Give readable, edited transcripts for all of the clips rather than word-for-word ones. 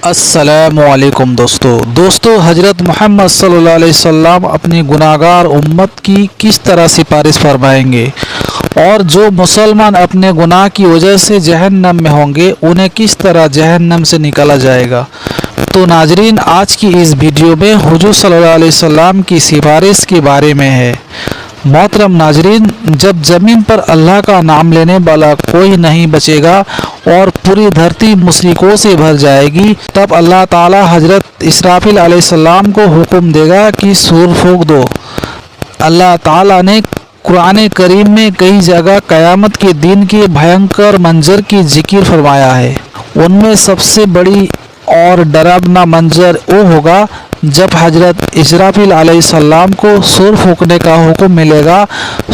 السلام علیکم دوستو حضرت محمد صلی اللہ علیہ وسلم اپنی گناہگار امت کی کس طرح سفارش فرمائیں گے اور جو مسلمان اپنے گناہ کی وجہ سے جہنم میں ہوں گے انہیں کس طرح جہنم سے نکالا جائے گا۔ تو ناظرین، آج کی اس ویڈیو میں حضور صلی اللہ علیہ وسلم کی سفارش کے بارے میں ہے۔ محترم ناظرین، جب زمین پر اللہ کا نام لینے والا کوئی نہیں بچے گا اور پوری دھرتی مشرکوں سے بھر جائے گی، تب اللہ تعالی حضرت اسرافیل علیہ السلام کو حکم دے گا کہ سور پھونک دو۔ اللہ تعالی نے قرآن کریم میں کئی جگہ قیامت کے دن کے بھینکر منظر کی ذکر فرمایا ہے۔ ان میں سب سے بڑی اور ڈراونا منظر وہ ہوگا جب حضرت اسرافیل علیہ السلام کو سور پھونکنے کا حکم ملے گا۔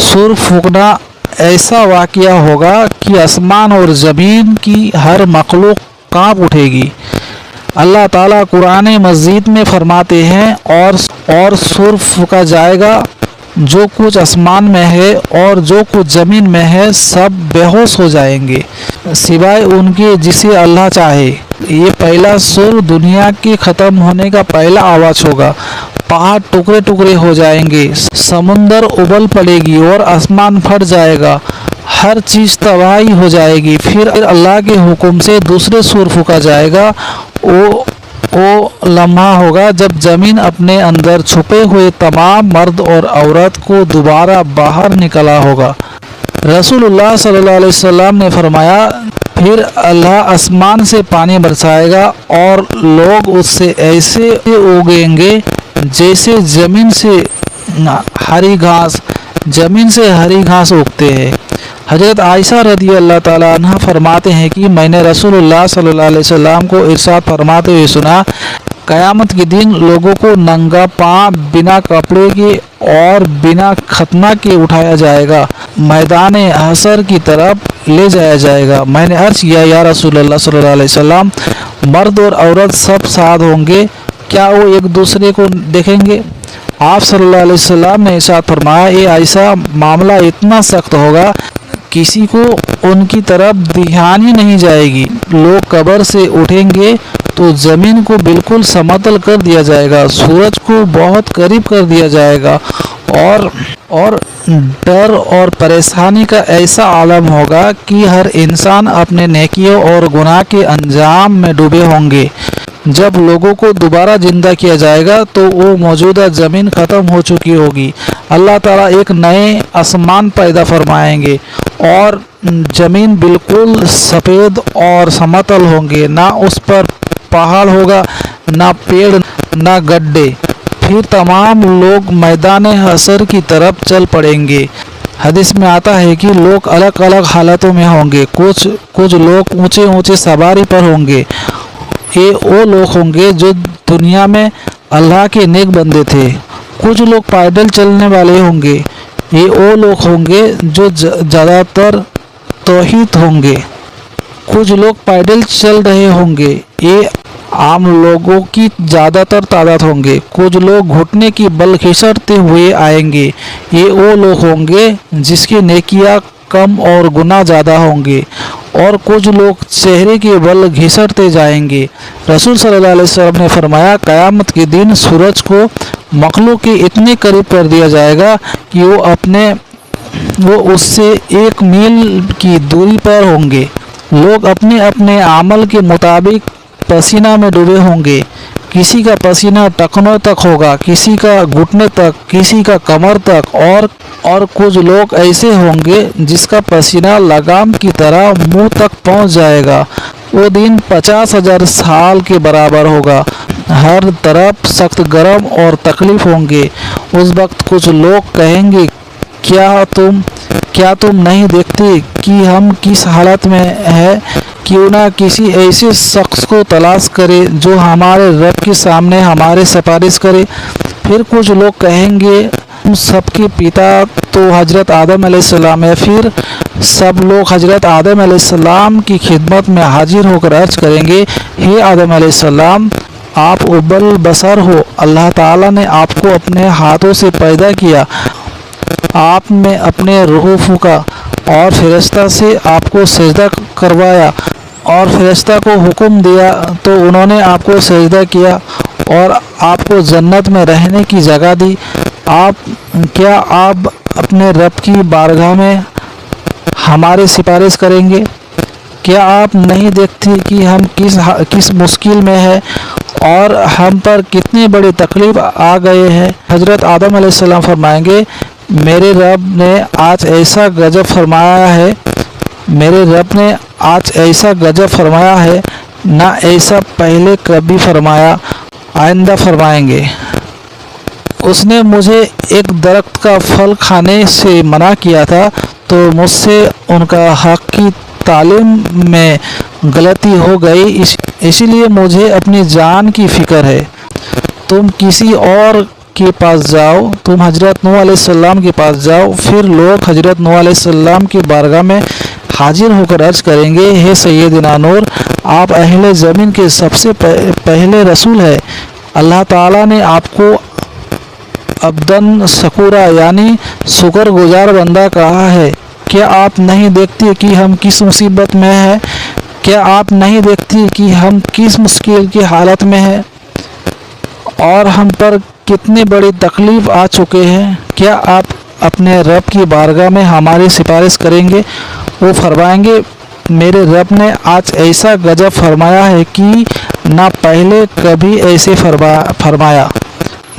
سور پھونکنا ایسا واقعہ ہوگا کہ آسمان اور زمین کی ہر مخلوق کانپ اٹھے گی۔ اللہ تعالیٰ قرآن مجید میں فرماتے ہیں اور سور پھونکا جائے گا، جو کچھ آسمان میں ہے اور جو کچھ زمین میں ہے سب بے ہوش ہو جائیں گے سوائے ان کے جسے اللہ چاہے۔ یہ پہلا سور دنیا کے ختم ہونے کا پہلا آواز ہوگا۔ پہاڑ ٹکڑے ٹکڑے ہو جائیں گے، سمندر ابل پڑے گی اور آسمان پھٹ جائے گا، ہر چیز تباہی ہو جائے گی۔ پھر اللہ کے حکم سے دوسرے سور پھونکا جائے گا۔ وہ لمحہ ہوگا جب زمین اپنے اندر چھپے ہوئے تمام مرد اور عورت کو دوبارہ باہر نکالا ہوگا۔ رسول اللہ صلی اللہ علیہ وسلم نے فرمایا، پھر اللہ آسمان سے پانی برسائے گا اور لوگ اس سے ایسے اگیں گے جیسے زمین سے ہری گھاس اگتے ہیں۔ حضرت عائشہ رضی اللہ تعالیٰ عنہ فرماتے ہیں کہ میں نے رسول اللہ صلی اللہ علیہ وسلم کو ارشاد فرماتے ہوئے سنا، قیامت کے دن لوگوں کو ننگا پاؤں بنا کپڑے کے اور بنا ختنہ کے اٹھایا جائے گا، میدان حشر کی طرف لے جایا جائے گا۔ میں نے عرض کیا، یا رسول اللہ صلی اللہ علیہ وسلم، مرد اور عورت سب ساتھ ہوں گے، کیا وہ ایک دوسرے کو دیکھیں گے؟ آپ صلی اللہ علیہ وسلم نے ارشاد فرمایا، اے عائشہ، معاملہ اتنا سخت ہوگا کسی کو ان کی طرف دھیان ہی نہیں جائے گی۔ لوگ قبر سے اٹھیں گے تو زمین کو بالکل سمتل کر دیا جائے گا، سورج کو بہت قریب کر دیا جائے گا اور ڈر اور پریشانی کا ایسا عالم ہوگا کہ ہر انسان اپنے نیکیوں اور گناہ کے انجام میں ڈوبے ہوں گے۔ جب لوگوں کو دوبارہ زندہ کیا جائے گا تو وہ موجودہ زمین ختم ہو چکی ہوگی۔ اللہ تعالیٰ ایک نئے آسمان پیدا فرمائیں گے اور زمین بالکل سفید اور سمتل ہوں گے، نہ اس پر پہاڑ ہوگا، نہ پیڑ، نہ گڈھے۔ پھر تمام لوگ میدان حشر کی طرف چل پڑیں گے۔ حدیث میں آتا ہے کہ لوگ الگ الگ حالتوں میں ہوں گے۔ کچھ لوگ اونچے سواری پر ہوں گے، یہ وہ لوگ ہوں گے جو دنیا میں اللہ کے نیک بندے تھے۔ کچھ لوگ پیدل چلنے والے ہوں گے، یہ وہ لوگ ہوں گے جو زیادہ تر توحید ہوں گے۔ کچھ لوگ پیدل چل رہے ہوں گے، یہ عام لوگوں کی زیادہ تر تعداد ہوں گے۔ کچھ لوگ گھٹنے کی بل گھسٹتے ہوئے آئیں گے، یہ وہ لوگ ہوں گے جس کی نیکیاں کم اور گناہ زیادہ ہوں گے، اور کچھ لوگ چہرے کے بل گھسٹتے جائیں گے۔ رسول صلی اللہ علیہ وسلم نے فرمایا، قیامت کے دن سورج کو مخلوق کے اتنے قریب کر دیا جائے گا کہ وہ اس سے 1 میل کی دوری پر ہوں گے۔ لوگ اپنے اپنے عمل کے مطابق پسینہ میں ڈوبے ہوں گے۔ کسی کا پسینہ ٹخنوں تک ہوگا، کسی کا گھٹنے تک، کسی کا کمر تک، اور کچھ لوگ ایسے ہوں گے جس کا پسینہ لگام کی طرح منہ تک پہنچ جائے گا۔ وہ دن 50,000 سال کے برابر ہوگا۔ ہر طرف سخت گرم اور تکلیف ہوں گے۔ اس وقت کچھ لوگ کہیں گے، کیا تم نہیں دیکھتے کہ ہم کس حالت میں ہیں؟ کیوں نہ کسی ایسے شخص کو تلاش کرے جو ہمارے رب کے سامنے ہماری سفارش کرے۔ پھر کچھ لوگ کہیں گے، ہم سب کے پتا تو حضرت آدم علیہ السلام ہے۔ پھر سب لوگ حضرت آدم علیہ السلام کی خدمت میں حاضر ہو کر عرض کریں گے، ہے آدم علیہ السلام، آپ ابل بصر ہو، اللہ تعالیٰ نے آپ کو اپنے ہاتھوں سے پیدا کیا، آپ میں اپنے روح پھونکا اور فرشتہ سے آپ کو سجدہ کروایا، اور فرشتہ کو حکم دیا تو انہوں نے آپ کو سجدہ کیا اور آپ کو جنت میں رہنے کی جگہ دی۔ کیا آپ اپنے رب کی بارگاہ میں ہماری سفارش کریں گے؟ کیا آپ نہیں دیکھتی کہ ہم کس مشکل میں ہیں اور ہم پر کتنی بڑی تکلیف آ گئے ہیں؟ حضرت آدم علیہ السلام فرمائیں گے، میرے رب نے آج ایسا غضب فرمایا ہے، میرے رب نے آج ایسا غضب فرمایا ہے، نہ ایسا پہلے کبھی فرمایا، آئندہ فرمائیں گے۔ اس نے مجھے ایک درخت کا پھل کھانے سے منع کیا تھا تو مجھ سے ان کا حق کی تعلیم میں غلطی ہو گئی، اسی لیے مجھے اپنی جان کی فکر ہے۔ تم کسی اور کے پاس جاؤ، تم حضرت نوح علیہ السلام کے پاس جاؤ۔ پھر لوگ حضرت نوح علیہ السلام کی بارگاہ میں حاضر ہو کر عرض کریں گے، ہے سیدنا نوح، آپ اہل زمین کے سب سے پہلے رسول ہیں۔ اللہ تعالیٰ نے آپ کو عبداً شکورا یعنی شکر گزار بندہ کہا ہے۔ کیا آپ نہیں دیکھتی کہ ہم کس مصیبت میں ہیں؟ کیا آپ نہیں دیکھتی کہ ہم کس مشکل کی حالت میں ہیں اور ہم پر کتنی بڑی تکلیف آ چکے ہیں؟ کیا آپ اپنے رب کی بارگاہ میں ہماری سفارش کریں گے؟ وہ فرمائیں گے، میرے رب نے آج ایسا غضب فرمایا ہے کہ نہ پہلے کبھی ایسے فرمایا،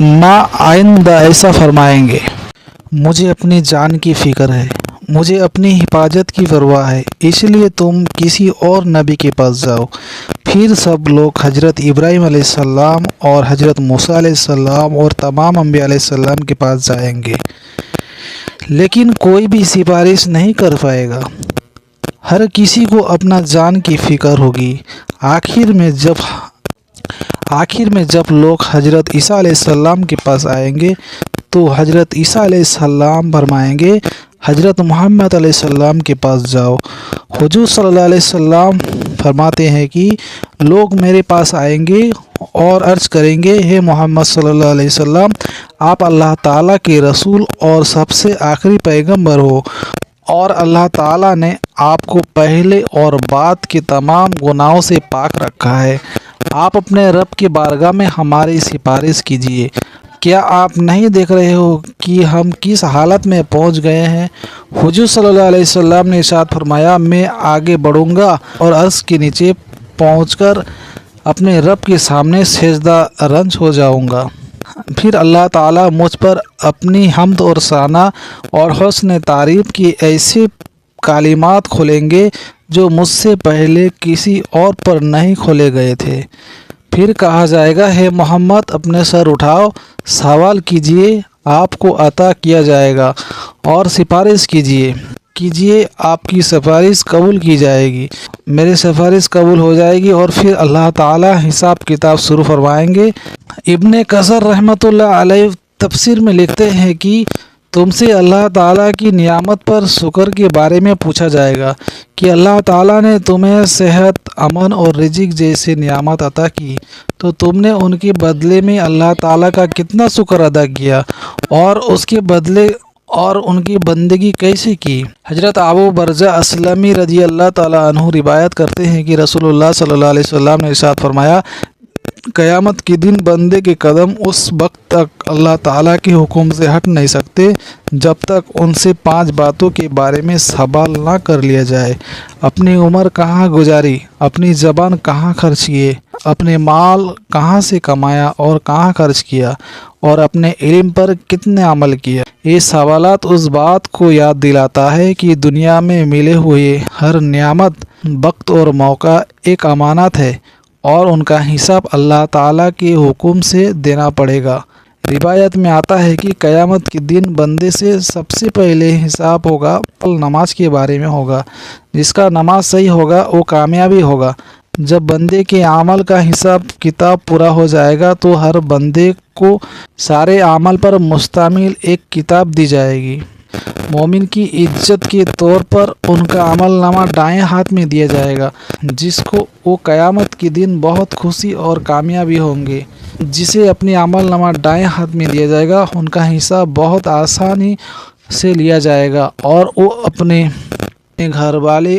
نہ آئندہ ایسا فرمائیں گے۔ مجھے اپنی جان کی فکر ہے، مجھے اپنی حفاظت کی پرواہ ہے، اس لیے تم کسی اور نبی کے پاس جاؤ۔ پھر سب لوگ حضرت ابراہیم علیہ السلام اور حضرت موسیٰ علیہ السلام اور تمام انبیاء علیہ السلام کے پاس جائیں گے، لیکن کوئی بھی سفارش نہیں کر پائے گا۔ ہر کسی کو اپنا جان کی فکر ہوگی۔ آخر میں جب لوگ حضرت عیسیٰ علیہ السلام کے پاس آئیں گے تو حضرت عیسیٰ علیہ السلام فرمائیں گے، حضرت محمد علیہ السلام کے پاس جاؤ۔ حضور صلی اللہ علیہ وسلم فرماتے ہیں کہ لوگ میرے پاس آئیں گے اور عرض کریں گے، ہے محمد صلی اللہ علیہ وسلم، آپ اللہ تعالیٰ کے رسول اور سب سے آخری پیغمبر ہو، اور اللہ تعالیٰ نے آپ کو پہلے اور بعد کے تمام گناہوں سے پاک رکھا ہے۔ آپ اپنے رب کی بارگاہ میں ہماری سفارش کیجیے۔ کیا آپ نہیں دیکھ رہے ہو کہ ہم کس حالت میں پہنچ گئے ہیں؟ حضور صلی اللہ علیہ وسلم نے ارشاد فرمایا، میں آگے بڑھوں گا اور عرش کے نیچے پہنچ کر اپنے رب کے سامنے سجدہ رنج ہو جاؤں گا۔ پھر اللہ تعالیٰ مجھ پر اپنی حمد اور ثنا اور حسن تعریف کی ایسے کلمات کھولیں گے جو مجھ سے پہلے کسی اور پر نہیں کھولے گئے تھے۔ پھر کہا جائے گا، ہے محمد، اپنے سر اٹھاؤ، سوال کیجئے، آپ کو عطا کیا جائے گا، اور سفارش کیجئے، آپ کی سفارش قبول کی جائے گی، میری سفارش قبول ہو جائے گی، اور پھر اللہ تعالیٰ حساب کتاب شروع فرمائیں گے۔ ابن کثیر رحمۃ اللہ علیہ تفسیر میں لکھتے ہیں کہ تم سے اللہ تعالیٰ کی نعمت پر شکر کے بارے میں پوچھا جائے گا کہ اللہ تعالیٰ نے تمہیں صحت، امن اور رزق جیسے نعمت عطا کی تو تم نے ان کے بدلے میں اللہ تعالیٰ کا کتنا شکر ادا کیا اور اس کے بدلے اور ان کی بندگی کیسے کی؟ حضرت ابو برزہ اسلمی رضی اللہ تعالیٰ عنہ روایت کرتے ہیں کہ رسول اللہ صلی اللہ علیہ وسلم نے ارشاد فرمایا، قیامت کے دن بندے کے قدم اس وقت تک اللہ تعالیٰ کے حکم سے ہٹ نہیں سکتے جب تک ان سے 5 باتوں کے بارے میں سوال نہ کر لیا جائے۔ اپنی عمر کہاں گزاری، اپنی زبان کہاں خرچ کیے، اپنے مال کہاں سے کمایا اور کہاں خرچ کیا، اور اپنے علم پر کتنے عمل کیا۔ یہ سوالات اس بات کو یاد دلاتا ہے کہ دنیا میں ملے ہوئے ہر نعمت، وقت اور موقع ایک امانت ہے اور ان کا حساب اللہ تعالیٰ کے حکم سے دینا پڑے گا۔ روایت میں آتا ہے کہ قیامت کے دن بندے سے سب سے پہلے حساب ہوگا نماز کے بارے میں ہوگا۔ جس کا نماز صحیح ہوگا وہ کامیابی ہوگا۔ جب بندے کے عمل کا حساب کتاب پورا ہو جائے گا تو ہر بندے کو سارے عمل پر مشتمل ایک کتاب دی جائے گی۔ مومن کی عزت کے طور پر ان کا عمل نامہ دائیں ہاتھ میں دیا جائے گا، جس کو وہ قیامت کے دن بہت خوشی اور کامیابی ہوں گے۔ جسے اپنی عمل نامہ دائیں ہاتھ میں دیا جائے گا ان کا حساب بہت آسانی سے لیا جائے گا اور وہ اپنے گھر والے